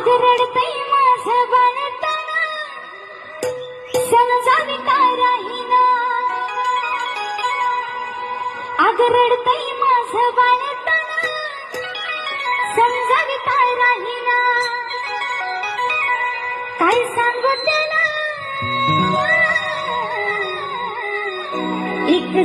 अग रडतंय माझं बाळंतण समजाविता राहीना अग रडतंय माझं बाळंतण समजाविता राहीना काय सांगू त्याला एक